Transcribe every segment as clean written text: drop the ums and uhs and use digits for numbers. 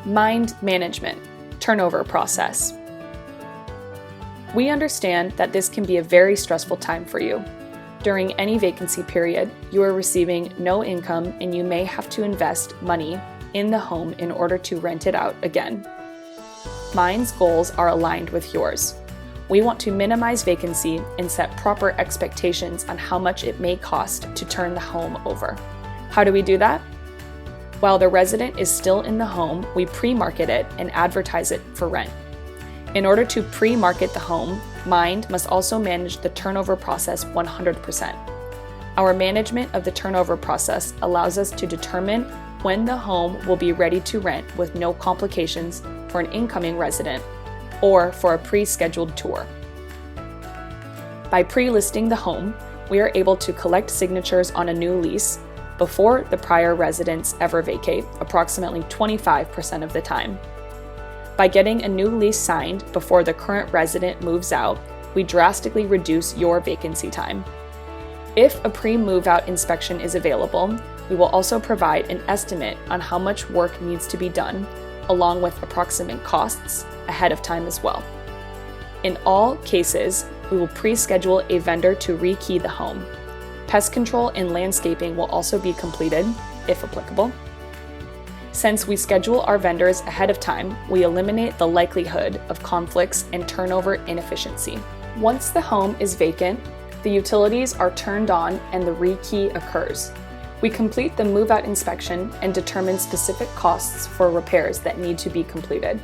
Mind management, turnover process. We understand that this can be a very stressful time for you. During any vacancy period, you are receiving no income and you may have to invest money in the home in order to rent it out again. Mind's goals are aligned with yours. We want to minimize vacancy and set proper expectations on how much it may cost to turn the home over. How do we do that? While the resident is still in the home, we pre-market it and advertise it for rent. In order to pre-market the home, Mynd must also manage the turnover process 100%. Our management of the turnover process allows us to determine when the home will be ready to rent with no complications for an incoming resident or for a pre-scheduled tour. By pre-listing the home, we are able to collect signatures on a new lease before the prior residents ever vacate, approximately 25% of the time. By getting a new lease signed before the current resident moves out, we drastically reduce your vacancy time. If a pre-move-out inspection is available, we will also provide an estimate on how much work needs to be done, along with approximate costs ahead of time as well. In all cases, we will pre-schedule a vendor to rekey the home. Pest control and landscaping will also be completed, if applicable. Since we schedule our vendors ahead of time, we eliminate the likelihood of conflicts and turnover inefficiency. Once the home is vacant, the utilities are turned on and the rekey occurs. We complete the move-out inspection and determine specific costs for repairs that need to be completed.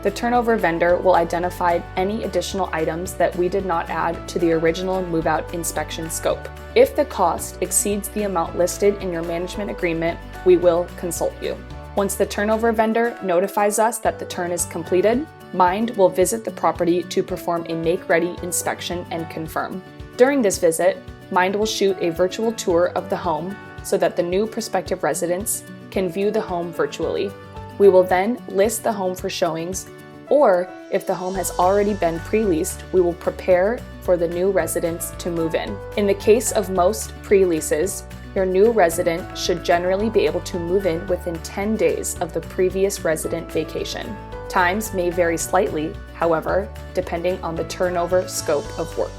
The turnover vendor will identify any additional items that we did not add to the original move-out inspection scope. If the cost exceeds the amount listed in your management agreement, we will consult you. Once the turnover vendor notifies us that the turn is completed, Mynd will visit the property to perform a make-ready inspection and confirm. During this visit, Mynd will shoot a virtual tour of the home so that the new prospective residents can view the home virtually. We will then list the home for showings, or if the home has already been pre-leased, we will prepare for the new residents to move in. In the case of most pre-leases, your new resident should generally be able to move in within 10 days of the previous resident vacation. Times may vary slightly, however, depending on the turnover scope of work.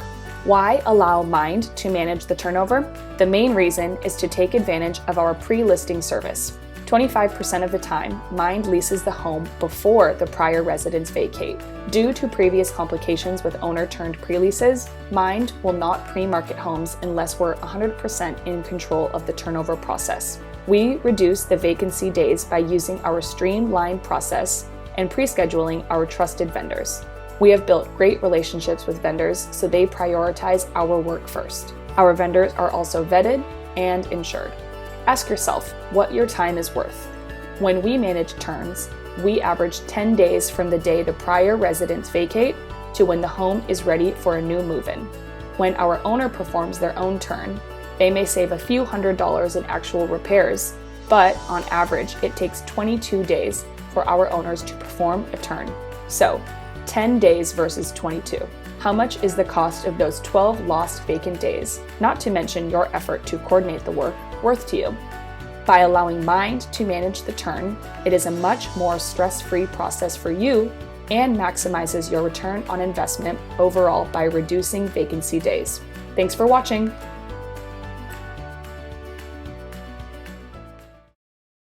Why allow Mynd to manage the turnover? The main reason is to take advantage of our pre-listing service. 25% of the time, Mynd leases the home before the prior residents vacate. Due to previous complications with owner-turned pre-leases, Mynd will not pre-market homes unless we're 100% in control of the turnover process. We reduce the vacancy days by using our streamlined process and pre-scheduling our trusted vendors. We have built great relationships with vendors, so they prioritize our work first. Our vendors are also vetted and insured. Ask yourself what your time is worth. When we manage turns, we average 10 days from the day the prior residents vacate to when the home is ready for a new move-in. When our owner performs their own turn, they may save a few $100s in actual repairs, but on average, it takes 22 days for our owners to perform a turn. So, 10 days versus 22. How much is the cost of those 12 lost vacant days, not to mention your effort to coordinate the work, worth to you? By allowing Mynd to manage the turn, it is a much more stress-free process for you and maximizes your return on investment overall by reducing vacancy days. Thanks for watching.